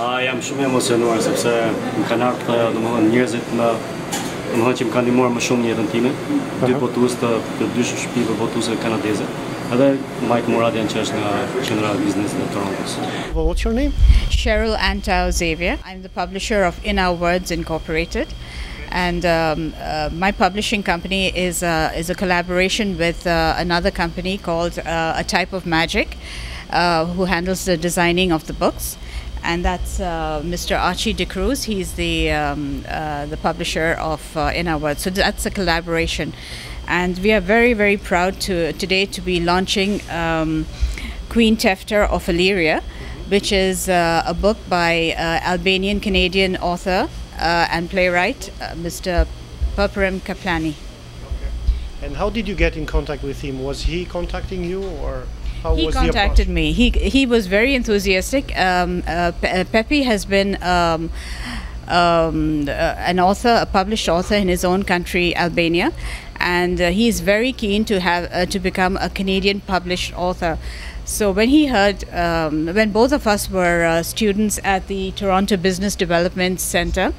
Jam shumë emocionuar sepse më kanë ardhur domethënë njerëzit domethënë që më kanë ndihmuar më shumë në jetën time, dy botues të dy shtëpive botuese kanadeze. Edhe Mike Muradian që është nga qendra e biznesit e Torontos. What's your name? Cheryl Antau Xavier. I'm the publisher of In Our Words Incorporated. And my publishing company is a collaboration with another company called A Type of Magic, who handles the designing of the books. And that's Mr. Archie DeCruz. He's the publisher of In Our Words. So that's a collaboration. And we are very, very proud today to be launching Queen Tefter of Illyria, which is a book by Albanian-Canadian author and playwright, Mr. Purpuram Kaplani. Okay. And how did you get in contact with him? Was he contacting you, or how was the approach? He contacted me. He was very enthusiastic. Pepe has been an author, a published author in his own country, Albania, and he is very keen to become a Canadian published author. So when he heard, when both of us were students at the Toronto Business Development Center,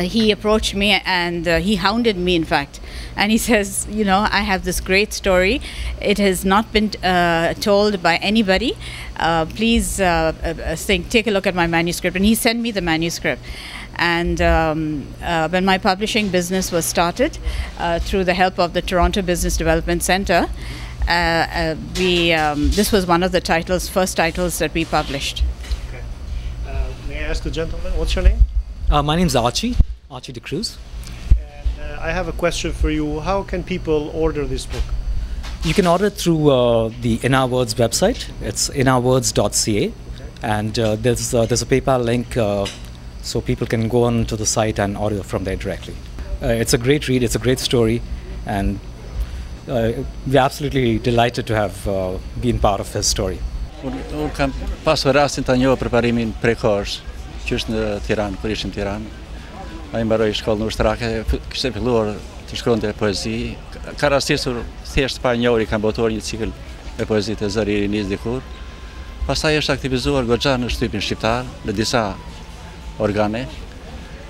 he approached me and he hounded me, in fact, and he says, you know, I have this great story. It has not been told by anybody. Please take a look at my manuscript. And he sent me the manuscript. And when my publishing business was started, through the help of the Toronto Business Development Center, this was one of the first titles that we published. Okay. May I ask the gentleman, what's your name? My name's Archie DeCruz. And I have a question for you. How can people order this book? You can order it through the In Our Words website. It's inourwords.ca, and there's a PayPal link, so people can go on to the site and order from there directly. It's a great read. It's a great story, and we're absolutely delighted to have been part of his story. Unë kam pasur rastin ta njoh preparimin prekor, që është në Tiranë, kur ishim në Tiranë. Ai mbaroi shkollën ushtarake, kishte filluar të shkronte poezi. Ka rastisur thjesht pa njohuri kanë botuar një cikël me poezi të Zëri i Rinis dikur. Pastaj është aktivizuar goxha në shtypin shqiptar, në disa organe.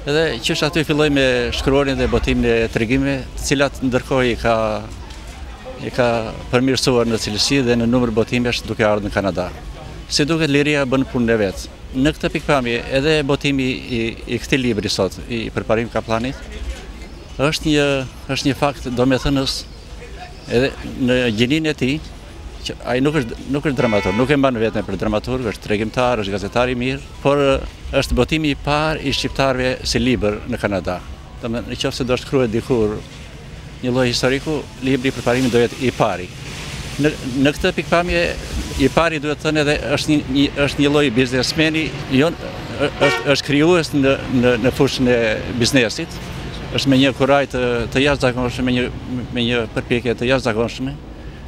Edhe që aty filloi me shkruarjen dhe botimin e tregimeve, të cilat ndërkohë i ka përmirësuar në cilësi dhe në numër botimesh duke ardhur në Kanada. Si duket liria bën punën e vet. Në këtë pikpamje edhe botimi i këtij libri sot, i Përparim Kaplanit, është një fakt domethënës edhe në gjininë e tij, që ai nuk është dramaturg, nuk e mban veten për dramaturg, është tregimtar, është gazetar i mirë, por është botimi i parë i shqiptarëve si libër në Kanada. Domethënë, nëse do shkruhet dikur një lloj historiku, libri i Përparimit do jetë i pari. Në këtë pikpamje, i pari duhet të thënë edhe është një lloj biznesmeni, është krijues në fushën e biznesit, është me një kuraj të jashtëzakonshëm, me një përpjekje të jashtëzakonshme,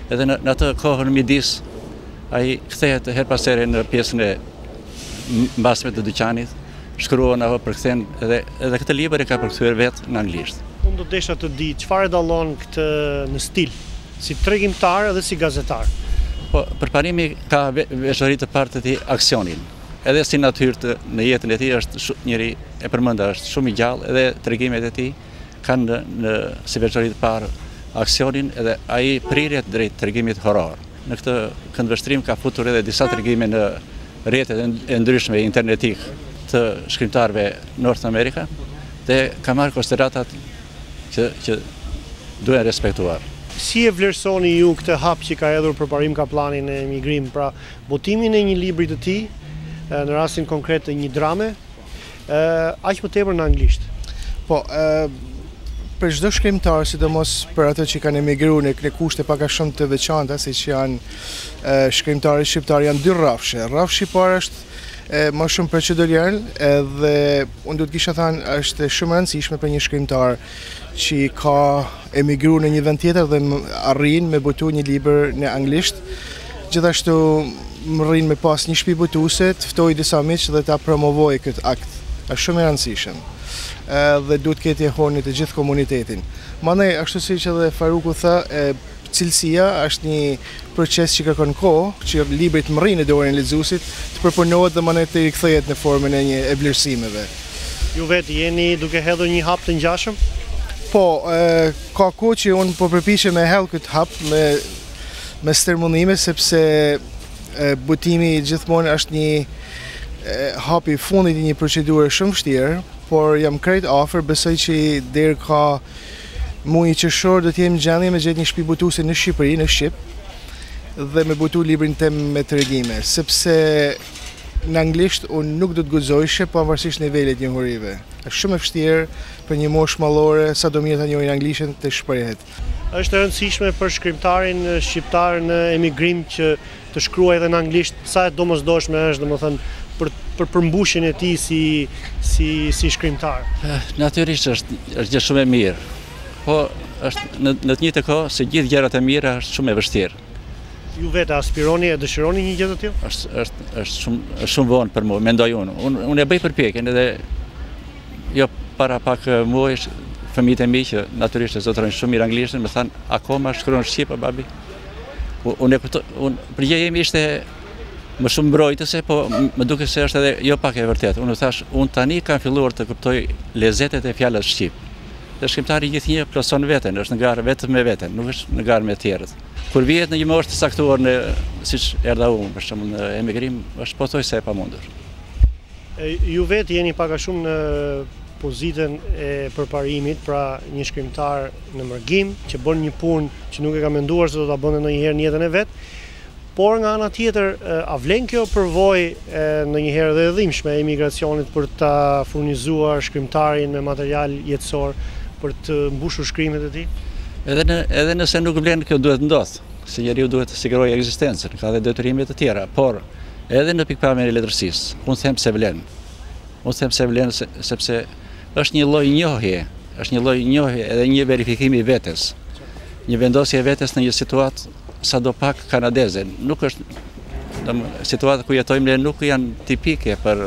edhe në atë kohën midis ai kthehet her pas here në pjesën e mbasme të dyqanit, shkruan apo përkthen, edhe këtë libër e ka përkthyer vetë në anglisht. Unë do desha të di çfarë dallon këtë në stil, si tregimtar edhe si gazetar. Po, Përparimi ka veçori të parë të tij aksionin. Edhe si natyrë në jetën e tij është njëri e përmenda, është shumë i gjallë, edhe tregimet e tij kanë si veçori të parë aksionin, edhe ai prirjet drejt tregimit horror. Në këtë këndvështrim ka futur edhe disa tregime në rrjetet e ndryshme internetik të shkrimtarëve North America, dhe ka marrë konsideratat që duhen respektuar. Si e vlerësoni ju këtë hap që ka hedhur Përparim Kaplani në emigrim, pra botimin e një libri të tij, në rastin konkret të një drame, aq më tepër në anglisht? Po, për çdo shkrimtar, sidomos për ato që kanë emigruar në kushte pak a shumë të veçanta, siç janë shkrimtarët shqiptar, janë dy rrafshe. Rrafshi i parë është më shumë procedurial, edhe unë do të kisha thënë është shumë e rëndësishme për një shkrimtar që ka emigruar në një vend tjetër dhe arrin me botu një libër në anglisht. Gjithashtu më rrin me pas një shtëpi botuese, të ftoj disa miq dhe ta promovoj këtë akt. Është shumë e rëndësishëm. Dhe duhet ketë e honit të gjithë komunitetin. Mandej, ashtu siç edhe Faruku tha, cilësia, është një proces që kërkon kohë, që libri të mërrinë në dorën e lexuesit, të përpunohet dhe manet të rikthehet në formën e një vlerësimeve. Ju vetë jeni duke hedhur një hap të ngjashëm? Po, ka kohë që unë po përpiqem me hedh këtë hap me stërmullime, sepse botimi gjithmonë është një hap i fundit i një procedure shumë vështirë, por jam krejt afër, besoj që deri ka muaj qershor do të jem në gjendje me gjetë një shtëpi botuese në Shqipëri, në Shqip, dhe me botu librin tem me tregime, sepse në anglisht unë nuk do të guxojshe pavarësisht nivelit njohurive. Është shumë e vështirë për një moshë mallore, sa do mirë ta njohin anglishtën të shprehet. Është e rëndësishme për shkrimtarin shqiptar në emigrim që të shkruaj edhe në anglisht, sa e domosdoshme është, domethënë, për përmbushjen e tij si shkrimtar. Natyrisht është gjë shumë e mirë. Po është në të njëjtën kohë se gjithë gjërat e mira është shumë e vështirë. Ju vetë aspironi e dëshironi një gjë të tillë? Është shumë vonë për mua, mendoj unë. Unë e bëj përpjekjen edhe jo para pak muajsh fëmijët e mi që natyrisht e zotërojnë shumë mirë anglishtën, më thanë akoma shkruan shqip babi. Unë përgjegjja ime ishte më shumë mbrojtëse, po më duket se është edhe jo pak e vërtetë. Unë thash, unë tani kam filluar të kuptoj lezetet e fjalës shqip. Dhe shkrimtari gjithnjë plotson veten, është në garë vetëm me veten, nuk është në garë me të tjerët. Kur vihet në një moshë të caktuar siç erdha unë, për shembull në emigrim, është pothuajse e pamundur. Ju vetë jeni pak a shumë në pozitën e përparimit, pra një shkrimtar në mërgim, që bën një punë që nuk e ka menduar se do ta bënte ndonjëherë në jetën e vet. Por nga ana tjetër, a vlen kjo përvojë ndonjëherë dhe e dhimbshme e emigracionit për ta furnizuar shkrimtarin me material jetësor për të mbushur shkrimet e tij? Edhe nëse nuk vlen, kjo duhet ndodh, se njeriu duhet të sigurojë ekzistencën, ka dhe detyrime të tjera, por edhe në pikpamjen e letërsisë, unë them se vlen. Unë them se vlen sepse është një lloj njohje, edhe një verifikimi i vetes. Një vendosje e vetes në një situatë sadopak kanadeze. Nuk është situata ku jetojmë ne, nuk janë tipike për,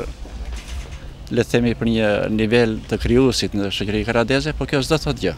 le të themi, për një nivel të krijuesit në shoqërinë kanadeze, por kjo s'do thotë gjë.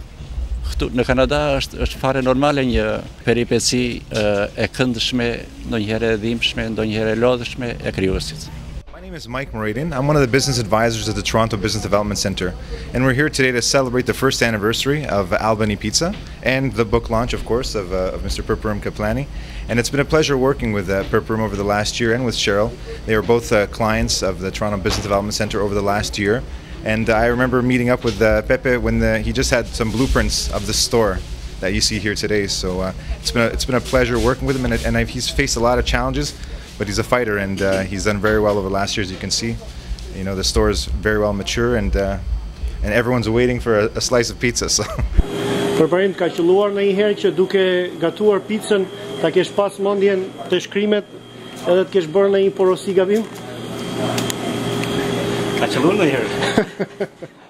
Këtu në Kanada është fare normale një peripeci e këndshme, ndonjëherë e dhimbshme, ndonjëherë e lodhshme e krijuesit. My name is Mike Moradin. I'm one of the business advisors at the Toronto Business Development Center, and we're here today to celebrate the first anniversary of Albany Pizza and the book launch, of course, of Mr. Pirparum Kaplani. And it's been a pleasure working with Pirparum over the last year and with Cheryl. They were both clients of the Toronto Business Development Center over the last year. And I remember meeting up with Pepe when he just had some blueprints of the store that you see here today. So it's been a pleasure working with him, and he's faced a lot of challenges. But he's a fighter, and he's done very well over the last year, as you can see. You know, the store is very well mature, and everyone's waiting for a slice of pizza. So. Përparim ka qelluar ndonjëherë që duke gatuar pizzën ta kesh pas mendjen të shkrimet edhe të kesh bërë ndonjë porosi gabim? Ka qelluar ndonjëherë.